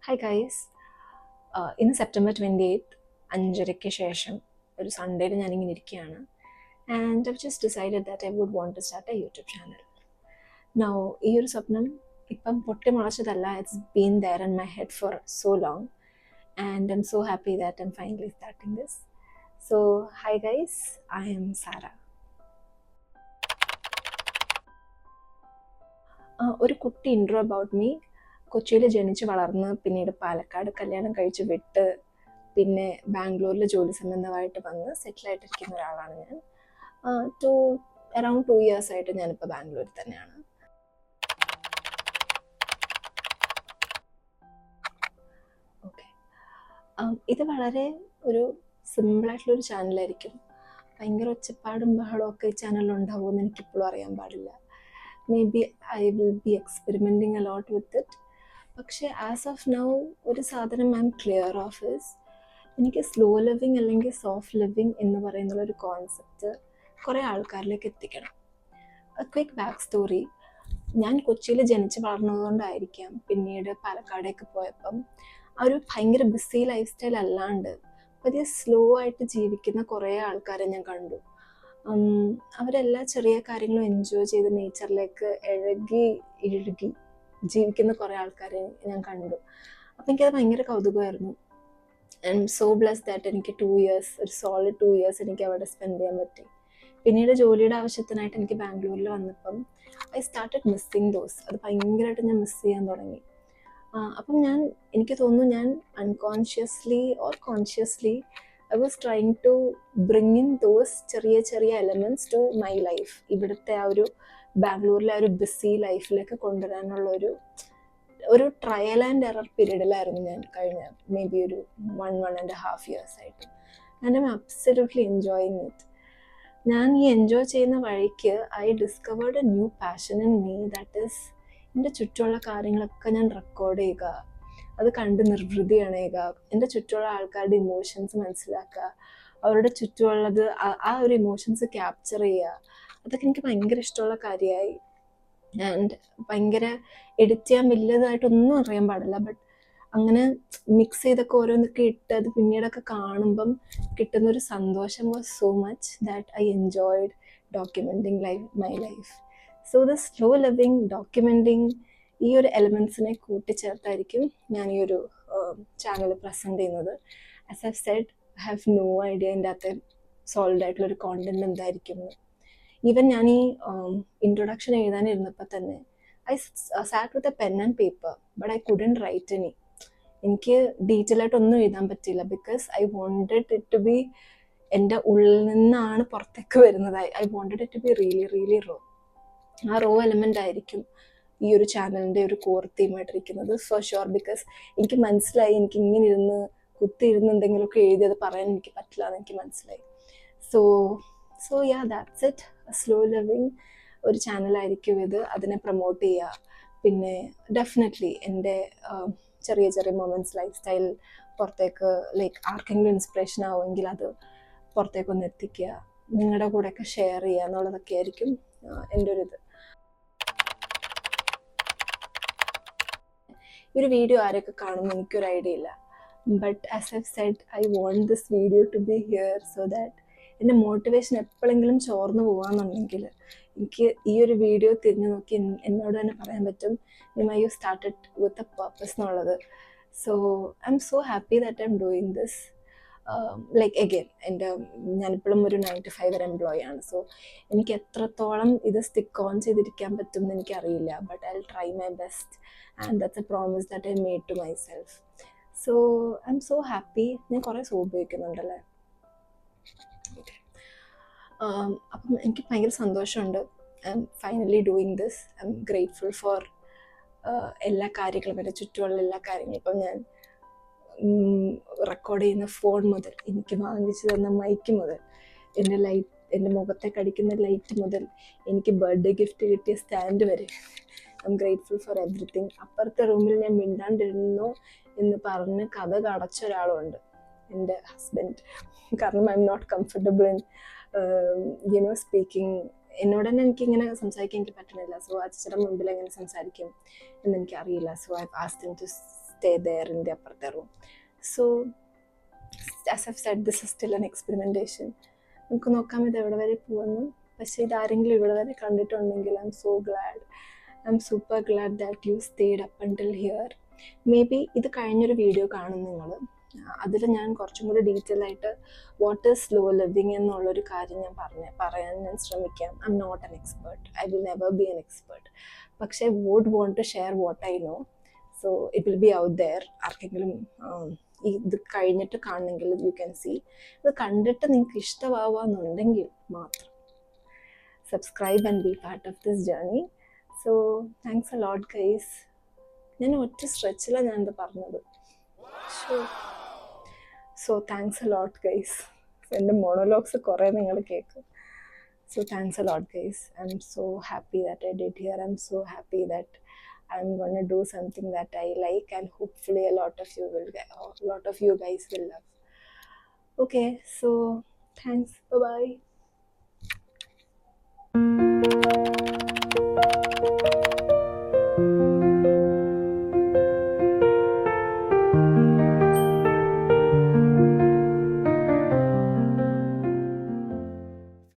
Hi guys. ഇന്ന് September 28 5:30 ശേഷം ഒരു സൺഡേയിൽ ഞാനിങ്ങനെ ഇരിക്കുകയാണ്. And I've just decided that I would want to start a YouTube channel. Now ഈ ഒരു സ്വപ്നം ഇപ്പം പൊട്ടി മുളച്ചതല്ല. It's been there in my head for so long and I'm so happy that I'm finally starting this. So hi guys, I'm Sara. ഒരു കുട്ടി intro about me. കൊച്ചിയിൽ ജനിച്ച് വളർന്ന് പിന്നീട് പാലക്കാട് കല്യാണം കഴിച്ച് വിട്ട് പിന്നെ ബാംഗ്ലൂരിൽ ജോലി സംബന്ധമായിട്ട് വന്ന് സെറ്റിലായിട്ടിരിക്കുന്ന ഒരാളാണ് ഞാൻ. അറൗണ്ട് 2 years ആയിട്ട് ഞാനിപ്പോൾ ബാംഗ്ലൂരിൽ തന്നെയാണ്. ഓക്കെ, ഇത് വളരെ ഒരു സിമ്പിളായിട്ടുള്ളൊരു ചാനലായിരിക്കും. ഭയങ്കര ഒച്ചപ്പാടും ബഹളവും ഒക്കെ ഈ ചാനലിലുണ്ടാവുമെന്ന് എനിക്കിപ്പോഴും അറിയാൻ പാടില്ല. Maybe I will be experimenting a lot with it. പക്ഷേ ആസ് ഓഫ് നൗ ഒരു സാധനം I'm clear of is, എനിക്ക് സ്ലോ ലിവിങ് അല്ലെങ്കിൽ സോഫ്റ്റ് ലിവിങ് എന്ന് പറയുന്നുള്ളൊരു കോൺസെപ്റ്റ് കുറേ ആൾക്കാരിലേക്ക് എത്തിക്കണം. Quick back story. ഞാൻ കൊച്ചിയിൽ ജനിച്ച് വളർന്നതുകൊണ്ടായിരിക്കാം പിന്നീട് പാലക്കാടേക്ക് പോയപ്പം ആ ഒരു ഭയങ്കര ബിസി ലൈഫ് സ്റ്റൈൽ അല്ലാണ്ട് പതിയെ സ്ലോ ആയിട്ട് ജീവിക്കുന്ന കുറേ ആൾക്കാരെ ഞാൻ കണ്ടു. അവരെല്ലാ ചെറിയ കാര്യങ്ങളും എൻജോയ് ചെയ്ത് നേച്ചറിലേക്ക് ഇഴുകി ജീവിക്കുന്ന കുറേ ആൾക്കാരെ ഞാൻ കണ്ടു. അപ്പം എനിക്കത് ഭയങ്കര കൗതുകമായിരുന്നു. I'm so blessed that എനിക്ക് 2 years, ഒരു സോളിഡ് 2 years എനിക്ക് അവിടെ സ്പെൻഡ് ചെയ്യാൻ പറ്റി. പിന്നീട് ജോലിയുടെ ആവശ്യത്തിനായിട്ട് എനിക്ക് ബാംഗ്ലൂരിൽ വന്നപ്പം ഐ സ്റ്റാർട്ടഡ് മിസ്സിങ് ദോസ്. അത് ഭയങ്കരമായിട്ട് ഞാൻ മിസ് ചെയ്യാൻ തുടങ്ങി. അപ്പം എനിക്ക് തോന്നുന്നു ഞാൻ unconsciously or consciously I was trying to bring in those ചെറിയ ചെറിയ എലമെൻറ്റ്സ് ടു മൈ ലൈഫ്. ഇവിടുത്തെ ആ ഒരു ബാംഗ്ലൂരിലെ ആ ഒരു ബിസി ലൈഫിലേക്ക് കൊണ്ടുവരാനുള്ള ഒരു ട്രയൽ ആൻഡ് എറർ പീരീഡിലായിരുന്നു ഞാൻ കഴിഞ്ഞ മേ ബി ഒരു 1.5 years ആയിട്ട്. And I M absolutely enjoying it. ഞാൻ ഈ എൻജോയ് ചെയ്യുന്ന വഴിക്ക് I discovered A new passion in me. That is, എൻ്റെ ചുറ്റുമുള്ള കാര്യങ്ങളൊക്കെ ഞാൻ റെക്കോർഡ് ചെയ്യുക, അത് കണ്ട് നിർവൃതി അണയുക, എൻ്റെ ചുറ്റുമുള്ള ആൾക്കാരുടെ ഇമോഷൻസ് മനസ്സിലാക്കുക, അവരുടെ ചുറ്റുമുള്ളത് ആ ഒരു ഇമോഷൻസ് ക്യാപ്ചർ ചെയ്യുക. അതൊക്കെ എനിക്ക് ഭയങ്കര ഇഷ്ടമുള്ള കാര്യമായി. ആൻഡ് ഭയങ്കര എഡിറ്റ് ചെയ്യാൻ വലിയതായിട്ടൊന്നും അറിയാൻ പാടില്ല. ബട്ട് അങ്ങനെ മിക്സ് ചെയ്തൊക്കെ ഓരോന്നൊക്കെ ഇട്ട് അത് പിന്നീടൊക്കെ കാണുമ്പം കിട്ടുന്നൊരു സന്തോഷം was so much that I enjoyed documenting my life. So the slow living, documenting, ഈ ഒരു എലിമെൻസിനെ കൂട്ടിച്ചേർത്തായിരിക്കും ഞാൻ ഈ ഒരു ചാനൽ പ്രസൻറ്റ് ചെയ്യുന്നത്. As I said, I have no idea ഇതിൻ്റെ അകത്ത് സോൾഡ് ആയിട്ടുള്ളൊരു കോണ്ടന്റ് എന്തായിരിക്കും. ഈവൻ ഞാൻ ഈ ഇൻട്രൊഡക്ഷൻ എഴുതാനിരുന്നപ്പോൾ തന്നെ I sat with a pen and paper, but I couldn't write any. എനിക്ക് ഡീറ്റെയിൽ ആയിട്ടൊന്നും എഴുതാൻ പറ്റില്ല. Because I wanted it to be എൻ്റെ ഉള്ളിൽ നിന്നാണ് പുറത്തേക്ക് വരുന്നത്. I wanted it to be really really raw. ആ റോ എലമെൻ്റ് ആയിരിക്കും ഈ ഒരു ചാനലിൻ്റെ ഒരു കോർ തീമായിട്ടിരിക്കുന്നത് ഫോർ ഷുവർ. ബിക്കോസ് എനിക്ക് മനസ്സിലായി എനിക്ക് ഇങ്ങനെ കുത്തിയിരുന്ന് എന്തെങ്കിലുമൊക്കെ എഴുതി അത് പറയാൻ എനിക്ക് പറ്റില്ല എന്ന് എനിക്ക് മനസ്സിലായി. So yeah, that's it. Slow living ഒരു ചാനലായിരിക്കും ഇത്. അതിനെ പ്രൊമോട്ട് ചെയ്യുക. പിന്നെ ഡെഫിനറ്റ്ലി എൻ്റെ ചെറിയ ചെറിയ മൊമെൻറ്റ്സ്, ലൈഫ് സ്റ്റൈൽ പുറത്തേക്ക് ലൈക്ക് ആർക്കെങ്കിലും ഇൻസ്പിറേഷൻ ആവുമെങ്കിൽ അത് പുറത്തേക്കൊന്ന് എത്തിക്കുക, നിങ്ങളുടെ കൂടെയൊക്കെ ഷെയർ ചെയ്യുക എന്നുള്ളതൊക്കെ ആയിരിക്കും എൻ്റെ ഒരു ഇത്. ഈ ഒരു വീഡിയോ ആരൊക്കെ കാണുമെന്ന് എനിക്കൊരു ഐഡിയ ഇല്ല. But as I said, I want this video to be here so that എൻ്റെ മോട്ടിവേഷൻ എപ്പോഴെങ്കിലും ചോർന്നു പോകാമെന്നുണ്ടെങ്കിൽ എനിക്ക് ഈ ഒരു വീഡിയോ തിരിഞ്ഞു നോക്കി എന്നോട് തന്നെ പറയാൻ പറ്റും, you started with a purpose എന്നുള്ളത്. So I'm so happy that I'm doing this. Like again ഞാനിപ്പോഴും ഒരു 9 to 5 എംപ്ലോയി ആണ്. സോ എനിക്ക് എത്രത്തോളം ഇത് സ്റ്റിക്ക് ഓൺ ചെയ്തിരിക്കാൻ പറ്റും എന്ന് എനിക്കറിയില്ല. But I will try my best and that's a promise that I made to myself. So I'm so happy. ഞാൻ കുറേ സോപ്പ് ഉപയോഗിക്കുന്നുണ്ടല്ലേ. അപ്പം എനിക്ക് ഭയങ്കര സന്തോഷമുണ്ട്. I'm finally doing this. I'm grateful for എല്ലാ കാര്യങ്ങളും, എൻ്റെ ചുറ്റുമുള്ള എല്ലാ കാര്യങ്ങളും. ഇപ്പം ഞാൻ റെക്കോർഡ് ചെയ്യുന്ന ഫോൺ മുതൽ, എനിക്ക് വാങ്ങിച്ചു തന്ന മൈക്ക് മുതൽ, എൻ്റെ മുഖത്തേക്ക് അടിക്കുന്ന ലൈറ്റ് മുതൽ, എനിക്ക് ബർത്ത്ഡേ ഗിഫ്റ്റ് കിട്ടിയ സ്റ്റാൻഡ് വരെ, I M grateful four everything. അപ്പുറത്തെ റൂമിൽ ഞാൻ മിണ്ടാണ്ടിരുന്നു എന്ന് പറഞ്ഞ് കഥ കടച്ച ഒരാളുണ്ട്, എൻ്റെ ഹസ്ബൻഡ്. കാരണം I'm not comfortable in speaking. എന്നോട് തന്നെ എനിക്കിങ്ങനെ സംസാരിക്കാൻ എനിക്ക് പറ്റുന്നില്ല. സോ അച്ഛൻ്റെ മുമ്പിൽ എങ്ങനെ സംസാരിക്കും എന്നെനിക്കറിയില്ല. So I asked him to stay there in the അപ്പുറത്തെ room. So as I've said, this is still an experimentation. നമുക്ക് നോക്കാം ഇത് എവിടെ വരെ പോകുന്നു. പക്ഷേ ഇതാരെങ്കിലും ഇവിടെ വരെ കണ്ടിട്ടുണ്ടെങ്കിൽ I'm so glad. I'm super glad that you stayed up until here. Maybe ഇത് കഴിഞ്ഞൊരു വീഡിയോ കാണും നിങ്ങൾ. അതിൽ ഞാൻ കുറച്ചും കൂടി ഡീറ്റെയിൽ ആയിട്ട് വാട്ട് ഈസ് സ്ലോ ലിവിങ് എന്നുള്ളൊരു കാര്യം ഞാൻ പറയാൻ ഞാൻ ശ്രമിക്കാം. I'm not an expert, I will never be an expert. പക്ഷേ would want to share what I know. So it will be out there. ആർക്കെങ്കിലും ഇത് കഴിഞ്ഞിട്ട് കാണണമെങ്കിൽ യു ക്യാൻ സീ. ഇത് കണ്ടിട്ട് നിങ്ങൾക്ക് ഇഷ്ടമാവാന്നുണ്ടെങ്കിൽ മാത്രം subscribe and B part of this journey. So thanks a lot guys. ഞാൻ ഒറ്റ സ്ട്രെച്ചിലാണ് ഞാനിത് പറഞ്ഞത്. So thanks a lot guys. എൻ്റെ മോണോലോഗ്സ് കുറേ നിങ്ങൾ കേൾക്കും. So thanks a lot guys. I'm so happy that I did here. I'm so happy that I'm gonna do something that I like, and hopefully a lot of you guys will love. Okay, so thanks. Bye bye.